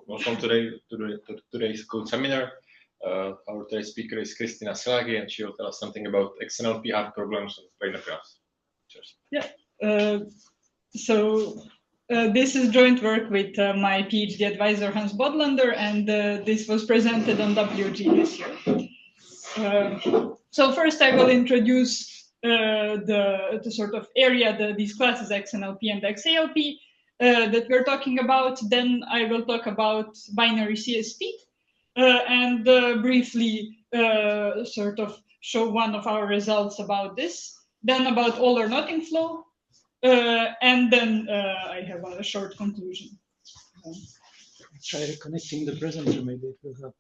Welcome to today's code seminar. Our today's speaker is Krisztina Szilágyi, and she will tell us something about XNLP hard problems of planar graphs. Cheers. Yeah. This is joint work with my PhD advisor Hans Bodlander, and this was presented on WG this year. So first I will introduce the sort of area, these classes XNLP and XALP that we're talking about. Then I will talk about binary CSP and briefly sort of show one of our results about this. Then about all or nothing flow, and then I have a short conclusion. Try reconnecting the presenter, maybe it will help.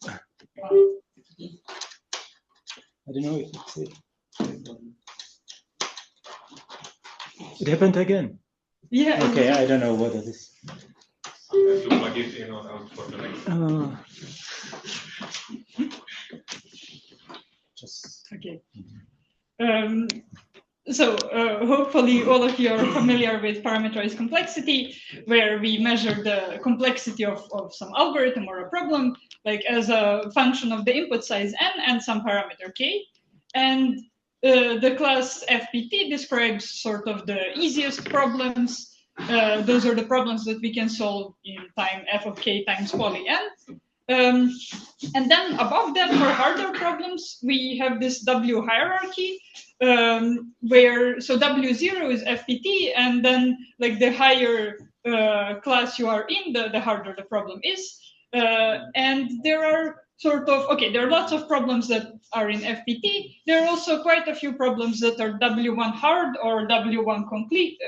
I don't know if it's it. It happened again. Yeah. Okay, I don't know what it is. To plug it in or out for the next. Just okay. So hopefully all of you are familiar with parameterized complexity, where we measure the complexity of some algorithm or a problem, like as a function of the input size n and some parameter k. And the class FPT describes sort of the easiest problems. Those are the problems that we can solve in time f of k times poly n. And then above that, for harder problems, we have this W hierarchy, where so W0 is FPT, and then like the higher class you are in, the harder the problem is. And there are sort of, okay, there are lots of problems that are in FPT. There are also quite a few problems that are W1 hard or W1 complete,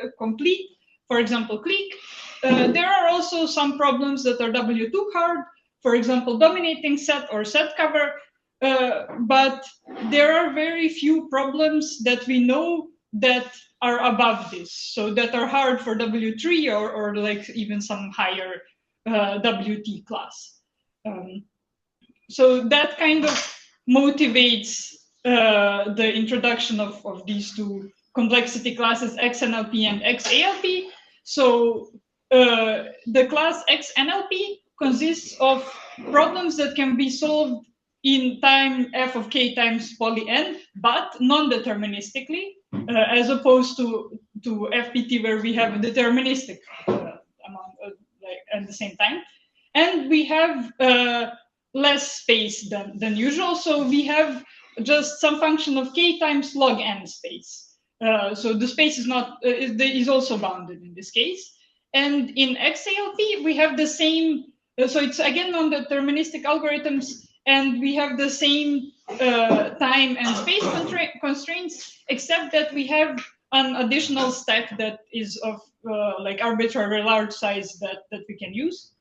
for example, clique. There are also some problems that are W2 hard, for example, dominating set or set cover, but there are very few problems that we know that are above this, so that are hard for W3 or like even some higher WT class. So that kind of motivates the introduction of these two complexity classes, XNLP and XALP. So the class XNLP consists of problems that can be solved in time f of k times poly n, but non-deterministically, as opposed to FPT, where we have a deterministic amount at the same time. And we have less space than usual, so we have just some function of k times log n space. So the space is not is also bounded in this case. And in XALP, we have the same. So it's again non-deterministic algorithms, and we have the same time and space constraints, except that we have an additional stack that is of like arbitrary large size that we can use.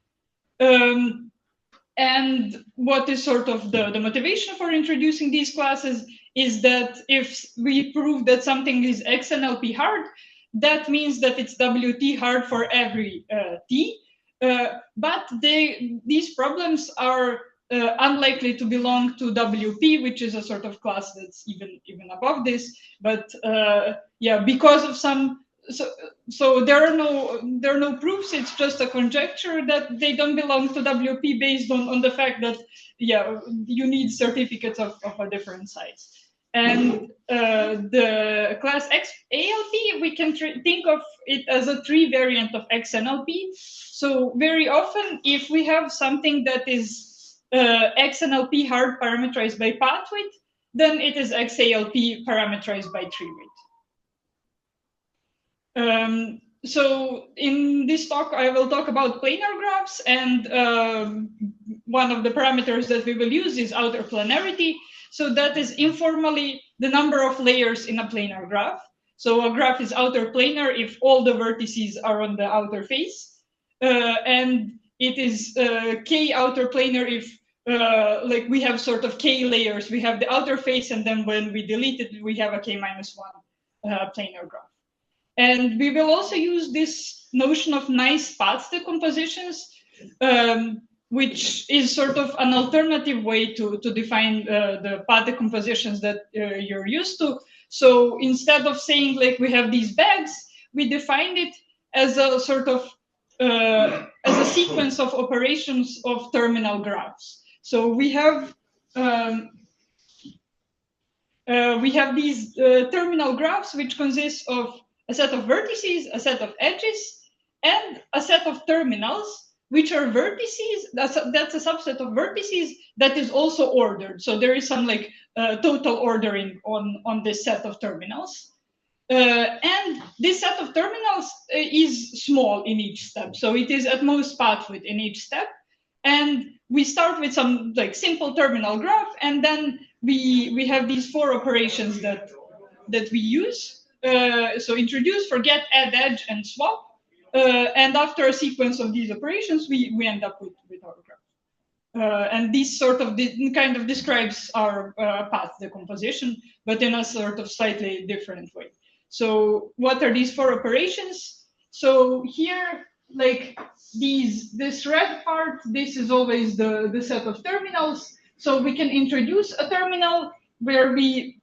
And what is sort of the motivation for introducing these classes is that if we prove that something is XNLP hard, that means that it's WT hard for every T. But these problems are unlikely to belong to WP, which is a sort of class that's even above this. But yeah, because of some, so there are no proofs. It's just a conjecture that they don't belong to WP based on the fact that you need certificates of a different size. And the class XALP, we can think of it as a tree variant of XNLP. So very often, if we have something that is XNLP hard parameterized by pathwidth, then it is XALP parameterized by treewidth. So in this talk, I will talk about planar graphs, and one of the parameters that we will use is outerplanarity. So that is informally the number of layers in a planar graph. So a graph is outer planar if all the vertices are on the outer face, and it is k outer planar if like we have sort of k layers. We have the outer face, and then when we delete it, we have a k-1 planar graph. And we will also use this notion of nice path decompositions, which is sort of an alternative way to define the path decompositions that you're used to. So instead of saying like we have these bags, we defined it as a sort of as a sequence of operations of terminal graphs. So we have these terminal graphs which consist of a set of vertices, a set of edges, and a set of terminals, which are vertices. That's a subset of vertices that is also ordered. So there is some like total ordering on this set of terminals. And this set of terminals is small in each step. So it is at most pathwidth in each step. And we start with some like simple terminal graph, and then we have these 4 operations that we use. So introduce, forget, add, edge, and swap. And after a sequence of these operations, we end up with our graph. And this sort of kind of describes our path decomposition, but in a sort of slightly different way. So what are these 4 operations? So here, like this red part, this is always the set of terminals. So we can introduce a terminal where we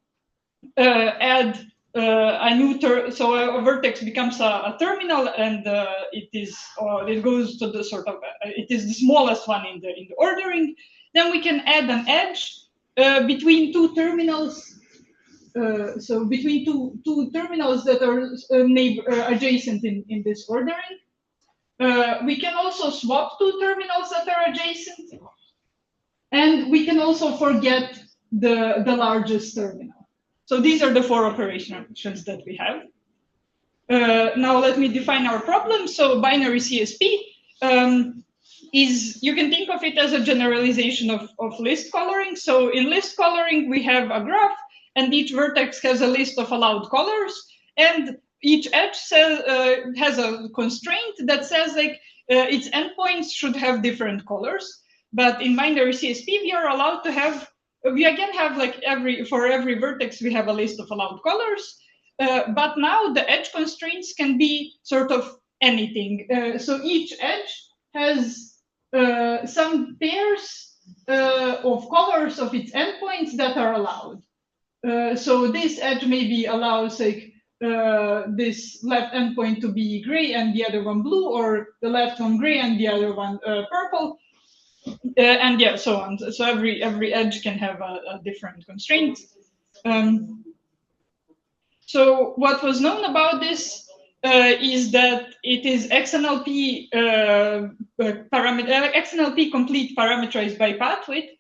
add a new so a vertex becomes a terminal, and it goes to the sort of it is the smallest one in the ordering. Then we can add an edge between 2 terminals. So between two terminals that are adjacent in this ordering. We can also swap 2 terminals that are adjacent, and we can also forget the largest terminal. So these are the 4 operations that we have. Now let me define our problem. So binary CSP you can think of it as a generalization of list coloring. So in list coloring, we have a graph, and each vertex has a list of allowed colors, and each edge has a constraint that says like its endpoints should have different colors. But in binary CSP, we are allowed to have, we again have like for every vertex, we have a list of allowed colors. But now the edge constraints can be sort of anything. So each edge has some pairs of colors of its endpoints that are allowed. So this edge maybe allows like this left endpoint to be gray and the other one blue, or the left one gray and the other one purple, and yeah, so on. So every edge can have a different constraint. So what was known about this is that it is XNLP XNLP complete parameterized by pathwidth,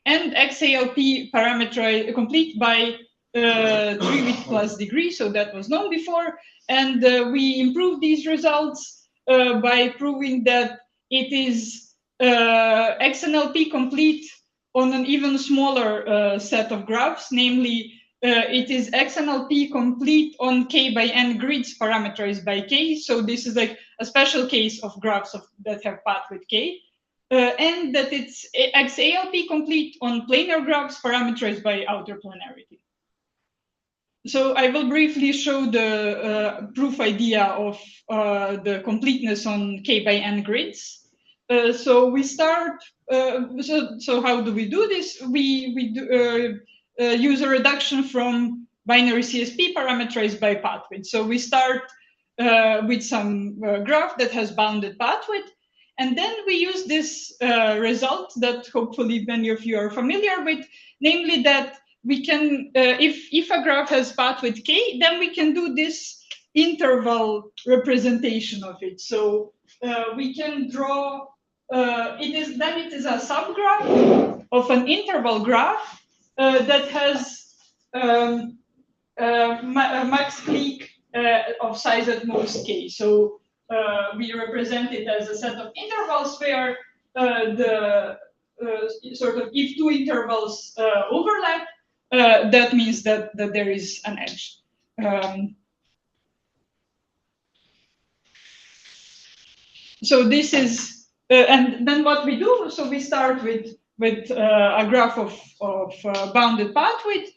and XALP parameterized complete by treewidth plus degree. So that was known before, and we improved these results by proving that it is XNLP complete on an even smaller set of graphs, namely it is XNLP complete on k by n grids parameterized by k. So this is like a special case of graphs that have pathwidth k. And that it's XALP complete on planar graphs parameterized by outerplanarity. So I will briefly show the proof idea of the completeness on k by n grids. So we start, so how do we do this? We do, use a reduction from binary CSP parameterized by pathwidth. So we start with some graph that has bounded pathwidth, and then we use this result that hopefully many of you are familiar with, namely that we can, if a graph has pathwidth k, then we can do this interval representation of it. So we can draw, it is a subgraph of an interval graph that has a max clique of size at most k. So we represent it as a set of intervals where sort of if 2 intervals overlap, that means that there is an edge. So this is, and then what we do, so we start with a graph of bounded pathwidth.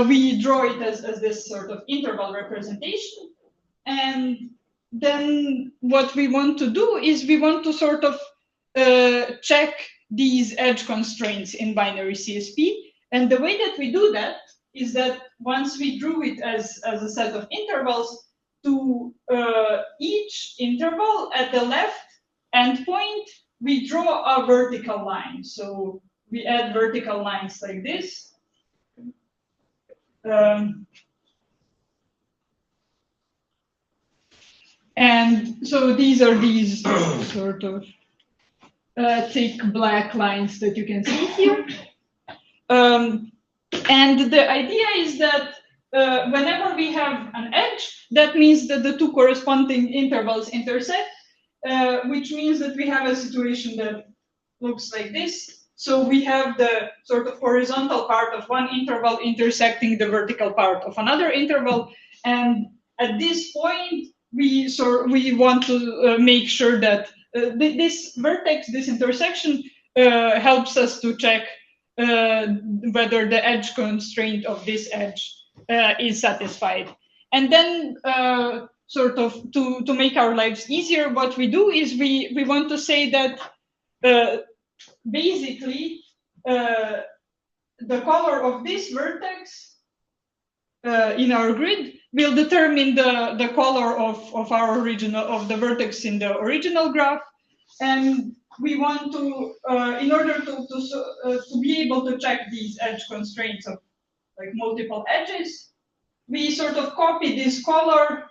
We draw it as this sort of interval representation. And then what we want to do is we want to sort of check these edge constraints in binary CSP. And the way that we do that is that once we drew it as a set of intervals, to each interval at the left, endpoint, we draw a vertical line. So we add vertical lines like this. And so these are these sort of thick black lines that you can see here. And the idea is that whenever we have an edge, that means that the two corresponding intervals intersect, which means that we have a situation that looks like this. So we have the sort of horizontal part of one interval intersecting the vertical part of another interval. And at this point, we want to make sure that this vertex, this intersection, helps us to check whether the edge constraint of this edge is satisfied. And then sort of to make our lives easier, what we do is we want to say that basically the color of this vertex in our grid will determine the color of our original, of the vertex in the original graph. And we want to, in order to be able to check these edge constraints of like multiple edges, we sort of copy this color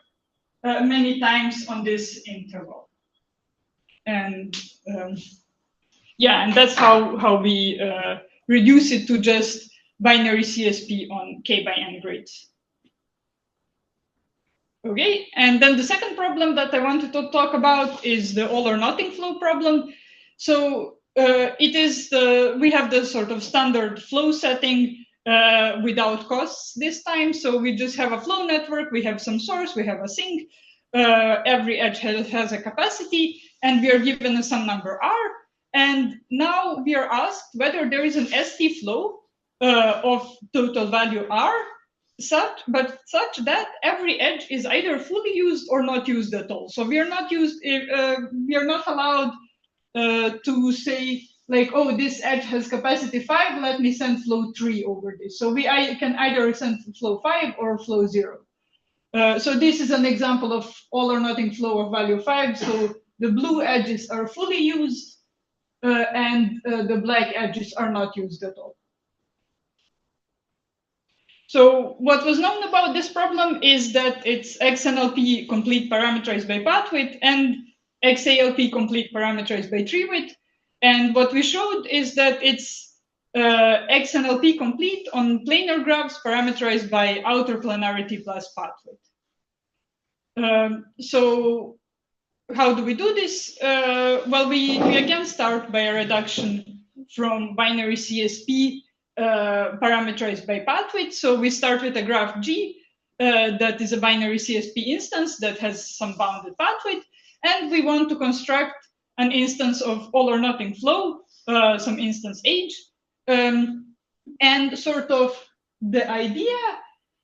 many times on this interval. And yeah, and that's how we reduce it to just binary CSP on K by N grids. Okay, and then the second problem that I wanted to talk about is the all or nothing flow problem. So it is we have the sort of standard flow setting without costs this time. So we just have a flow network, we have some source, we have a sink, every edge has a capacity, and we are given some number R. And now we are asked whether there is an ST flow of total value R, such that every edge is either fully used or not used at all. So we are not allowed to say like, oh, this edge has capacity 5, let me send flow 3 over this. So I can either send flow 5 or flow 0. So this is an example of all or nothing flow of value 5. So the blue edges are fully used and the black edges are not used at all. So what was known about this problem is that it's XNLP complete parameterized by pathwidth and XALP complete parameterized by treewidth. And what we showed is that it's XNLP complete on planar graphs parameterized by outer planarity plus pathwidth. So how do we do this? Well, we again start by a reduction from binary CSP parameterized by pathwidth. So we start with a graph G that is a binary CSP instance that has some bounded pathwidth, and we want to construct an instance of all or nothing flow, some instance H. And sort of the idea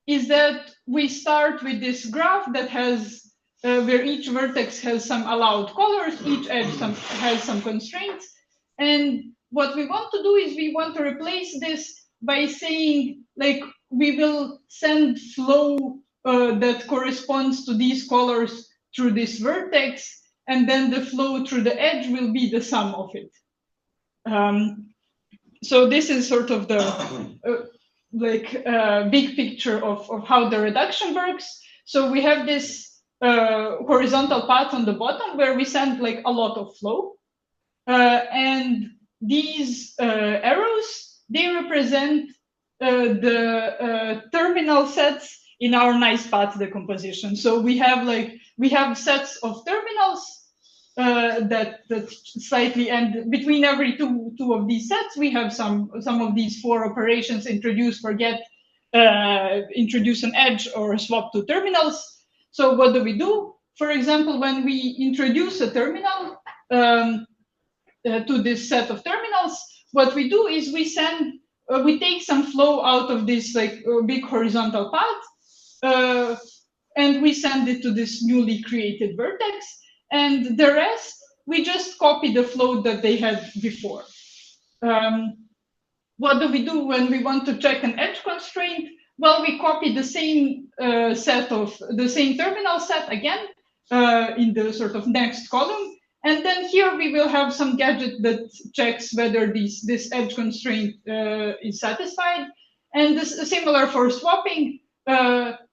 is that we start with this graph that has where each vertex has some allowed colors, each edge has some constraints. And what we want to do is we want to replace this by saying, like, we will send flow that corresponds to these colors through this vertex, and then the flow through the edge will be the sum of it. So this is sort of the big picture of how the reduction works. So we have this horizontal path on the bottom where we send like a lot of flow. And these arrows, they represent the terminal sets in our nice path decomposition. So we have sets of terminals that slightly, and between every two of these sets, we have some of these 4 operations: introduce, forget, introduce an edge, or swap two terminals. So what do we do? For example, when we introduce a terminal to this set of terminals, what we do is we take some flow out of this big horizontal path, and we send it to this newly created vertex. And the rest, we just copy the flow that they had before. What do we do when we want to check an edge constraint? Well, we copy the same the same terminal set again in the sort of next column, And then here we will have some gadget that checks whether this edge constraint is satisfied. And this is similar for swapping.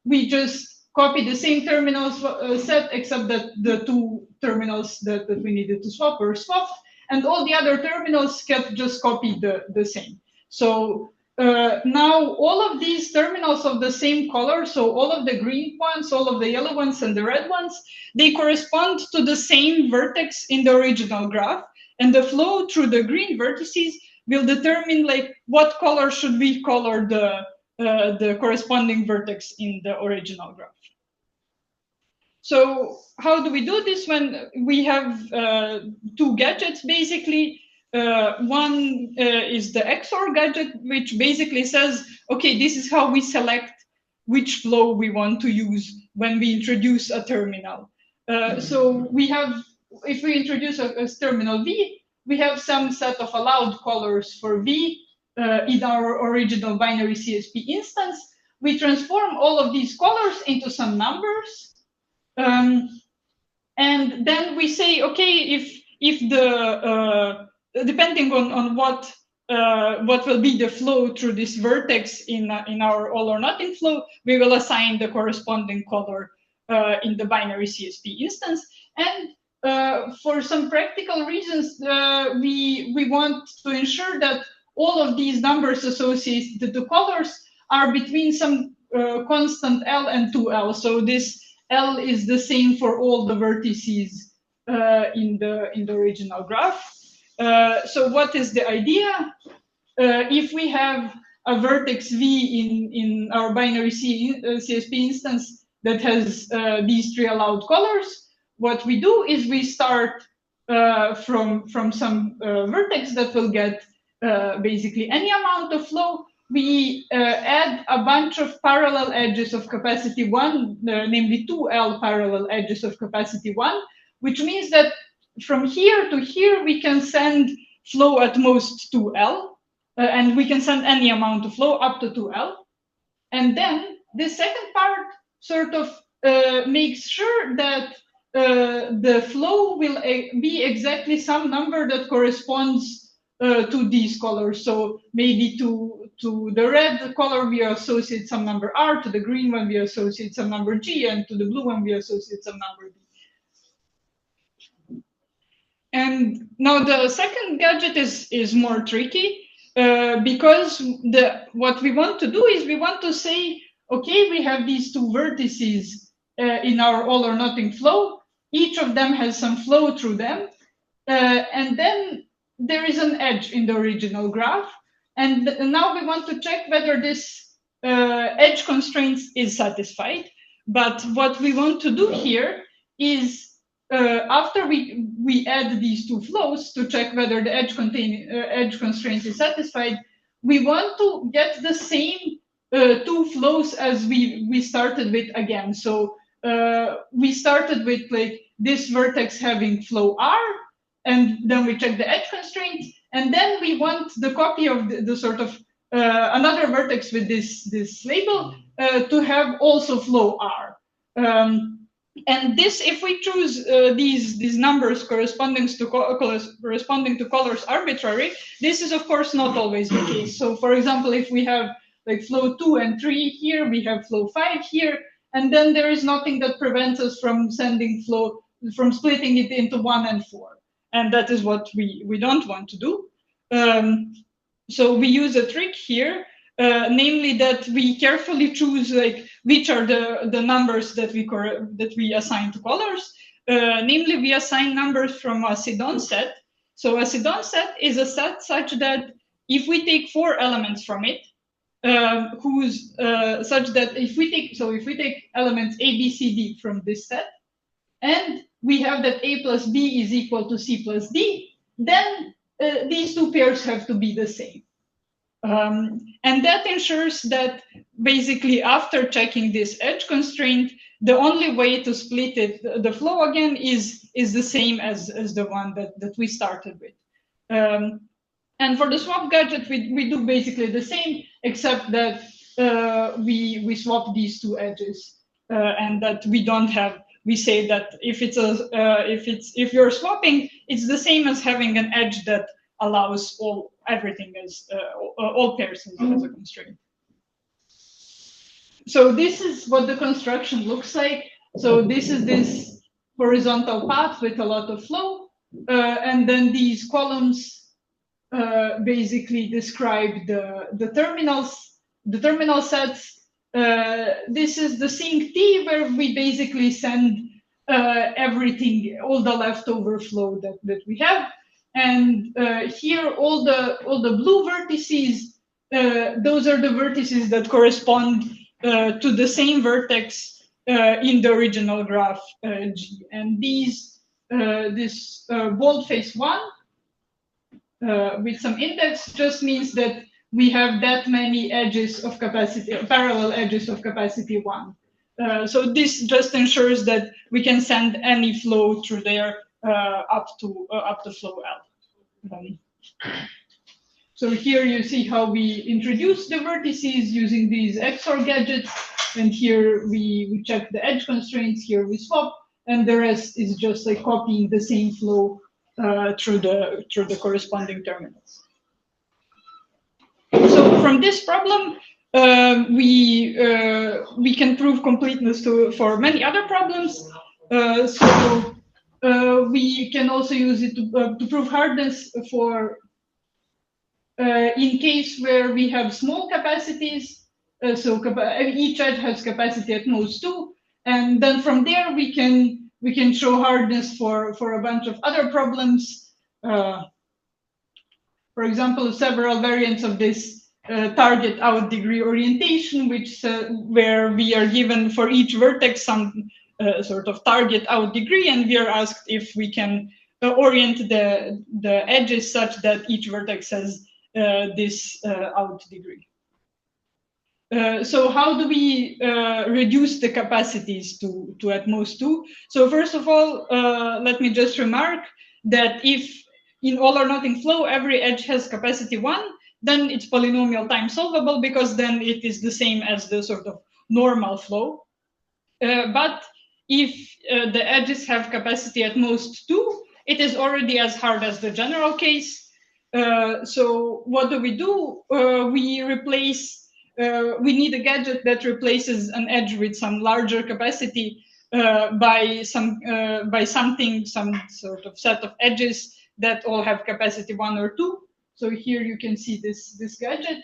We just copy the same terminals set, except that the two terminals that we needed to swap were swapped, and all the other terminals kept just copied the same. So now all of these terminals of the same color, so all of the green ones, all of the yellow ones, and the red ones, they correspond to the same vertex in the original graph, and the flow through the green vertices will determine like what color should we color the corresponding vertex in the original graph. So how do we do this when we have two gadgets basically? One is the XOR gadget, which basically says, okay, this is how we select which flow we want to use when we introduce a terminal. So we have, if we introduce a terminal V, we have some set of allowed colors for V in our original binary CSP instance. We transform all of these colors into some numbers. And then we say, okay, if the depending on what will be the flow through this vertex in our all or nothing flow, we will assign the corresponding color in the binary CSP instance. And for some practical reasons, we want to ensure that all of these numbers associated to colors are between some constant L and 2L. So this L is the same for all the vertices in the original graph. So what is the idea? If we have a vertex V in our binary CSP instance that has these three allowed colors, what we do is we start from some vertex that will get basically any amount of flow. We add a bunch of parallel edges of capacity 1, namely 2L parallel edges of capacity 1, which means that from here to here, we can send flow at most 2L, and we can send any amount of flow up to 2L. And then the second part sort of makes sure that the flow will be exactly some number that corresponds to these colors. So maybe to the red color, we associate some number R, to the green one, we associate some number G, and to the blue one, we associate some number D. And now the second gadget is more tricky because what we want to do is we want to say, okay, we have these two vertices in our all or nothing flow. Each of them has some flow through them. And then there is an edge in the original graph. And now we want to check whether this edge constraint is satisfied. But what we want to do here is after we add these two flows to check whether the edge constraint is satisfied, we want to get the same two flows as we started with again. So we started with like this vertex having flow R, and then we check the edge constraint, and then we want the copy of the sort of another vertex with this label to have also flow R. And this, if we choose these numbers corresponding to colors arbitrary, this is of course not always the case. So for example, if we have like flow 2 and 3 here, we have flow 5 here, and then there is nothing that prevents us from sending flow, from splitting it into 1 and 4. And that is what we don't want to do. So we use a trick here, namely that we carefully choose like which are the numbers that we assign to colors. Namely, we assign numbers from a Sidon set. So a Sidon set is a set such that if we take 4 elements from it, such that if we take elements A, B, C, D from this set, and we have that A plus B is equal to C plus D, then these two pairs have to be the same. And that ensures that basically after checking this edge constraint, the only way to split it, the flow again, is the same as the one that we started with. And for the swap gadget, we do basically the same, except that we swap these two edges and that we don't have we say that if you're swapping, it's the same as having an edge that allows everything as all pairs as a constraint. So this is what the construction looks like. So this is this horizontal path with a lot of flow, and then these columns basically describe the terminal sets. This is the sink T, where we basically send everything, all the leftover flow that we have. And here, all the blue vertices, those are the vertices that correspond to the same vertex in the original graph G. And this boldface 1 with some index just means that we have that many edges of capacity, parallel edges of capacity 1. So this just ensures that we can send any flow through there up to flow L. So here you see how we introduce the vertices using these XOR gadgets, and here we check the edge constraints. Here we swap, and the rest is just like copying the same flow through the corresponding terminals. So from this problem, we can prove completeness for many other problems. So we can also use it to prove hardness for in case where we have small capacities. So each edge has capacity at most 2, and then from there we can show hardness for a bunch of other problems. For example, several variants of this target outdegree orientation, where we are given for each vertex some sort of target outdegree, and we are asked if we can orient the edges such that each vertex has this outdegree. So how do we reduce the capacities to at most 2? So first of all, let me just remark that if in all or nothing flow every edge has capacity 1, then it's polynomial time solvable, because then it is the same as the sort of normal flow. But if the edges have capacity at most 2, it is already as hard as the general case. So what do? We replace. We need a gadget that replaces an edge with some larger capacity by some sort of set of edges that all have capacity 1 or 2. So here you can see this gadget.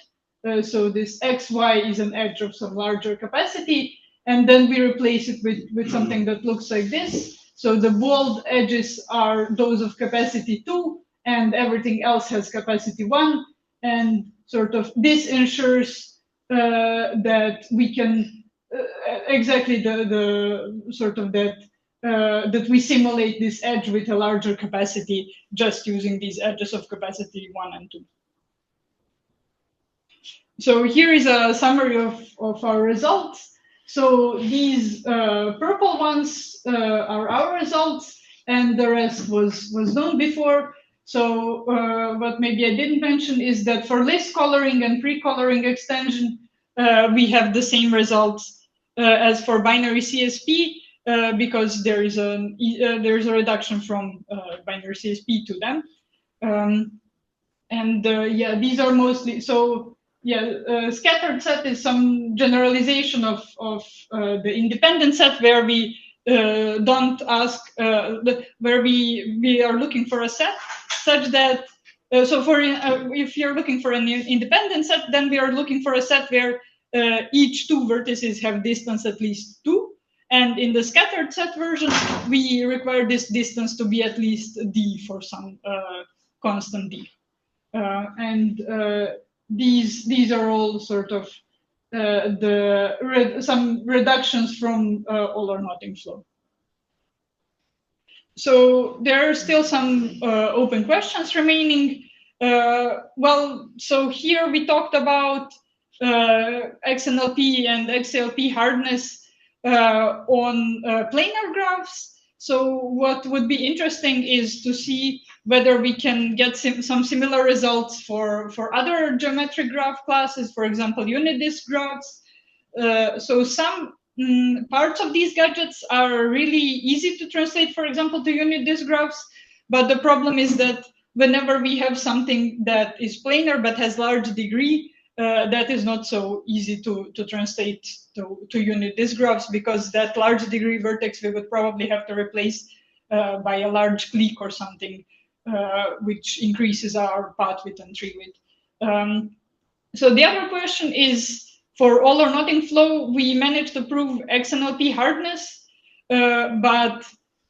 So this XY is an edge of some larger capacity, and then we replace it with something that looks like this. So the bold edges are those of capacity 2, and everything else has capacity 1. And sort of this ensures that we can exactly the sort of that we simulate this edge with a larger capacity just using these edges of capacity 1 and 2. So here is a summary of our results. So these purple ones are our results, and the rest was known before. So what maybe I didn't mention is that for list coloring and pre-coloring extension, we have the same results as for binary CSP, because there is a reduction from binary CSP to them. Yeah, these are mostly, so yeah, scattered set is some generalization of the independent set, where we don't ask, where we are looking for a set such that, so for if you're looking for an independent set, then we are looking for a set where each 2 vertices have distance at least 2. And in the scattered set version, we require this distance to be at least d for some constant d. These are all sort of some reductions from all or nothing flow. So there are still some open questions remaining. Well, so here we talked about XNLP and XALP hardness on planar graphs. So what would be interesting is to see whether we can get some similar results for other geometric graph classes, for example, unit disk graphs. So some parts of these gadgets are really easy to translate, for example, to unit disk graphs. But the problem is that whenever we have something that is planar but has large degree, that is not so easy to translate to unit disk graphs, because that large degree vertex we would probably have to replace by a large clique or something, which increases our pathwidth and treewidth. So the other question is, for all or nothing flow, we managed to prove XNLP hardness, but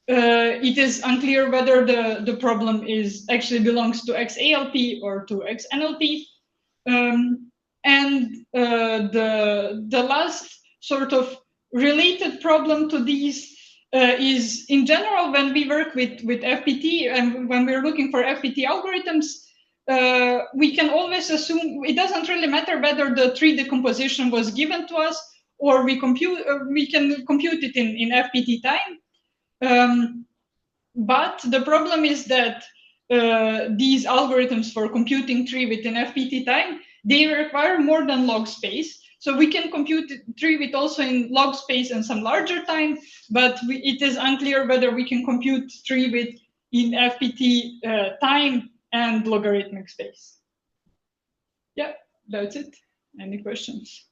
it is unclear whether the problem actually belongs to XALP or to XNLP. And the last sort of related problem to these is, in general, when we work with FPT and when we're looking for FPT algorithms, we can always assume it doesn't really matter whether the tree decomposition was given to us or we can compute it in FPT time. But the problem is that these algorithms for computing treewidth in FPT time, they require more than log space. So we can compute treewidth also in log space and some larger time, but it is unclear whether we can compute treewidth in FPT time and logarithmic space. Yeah, that's it. Any questions?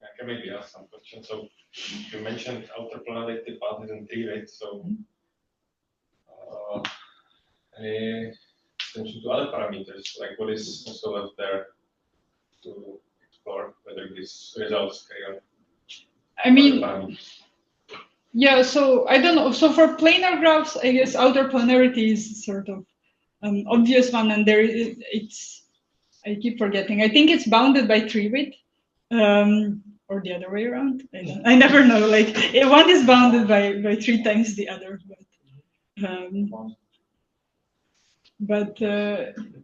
I can maybe ask some questions. So you mentioned outerplanarity, pathwidth, and treewidth. So any attention to other parameters, like what is also left there to explore whether these results carry on? I mean, yeah, so I don't know. So for planar graphs, I guess outerplanarity is sort of an obvious one, and I keep forgetting. I think it's bounded by treewidth, or the other way around. I never know. Like one is bounded by 3 times the other. But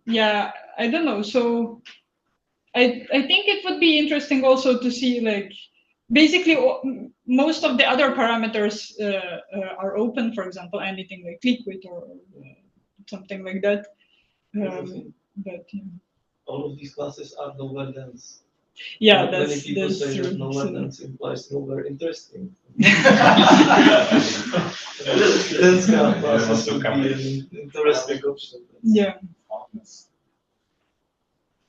yeah, I don't know. So I think it would be interesting also to see, like, basically most of the other parameters are open. For example, anything like click width or something like that. But yeah. All of these classes are nowhere dense. Yeah, many people that's say true. that nowhere dense implies nowhere interesting. Dense classes would be an interesting option. Yeah.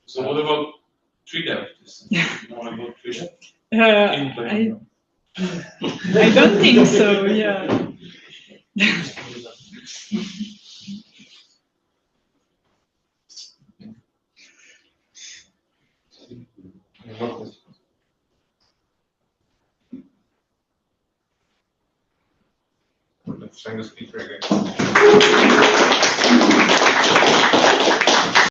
So what about tree depth? What about tree depth? I don't think so. Yeah. Let's try the speaker again.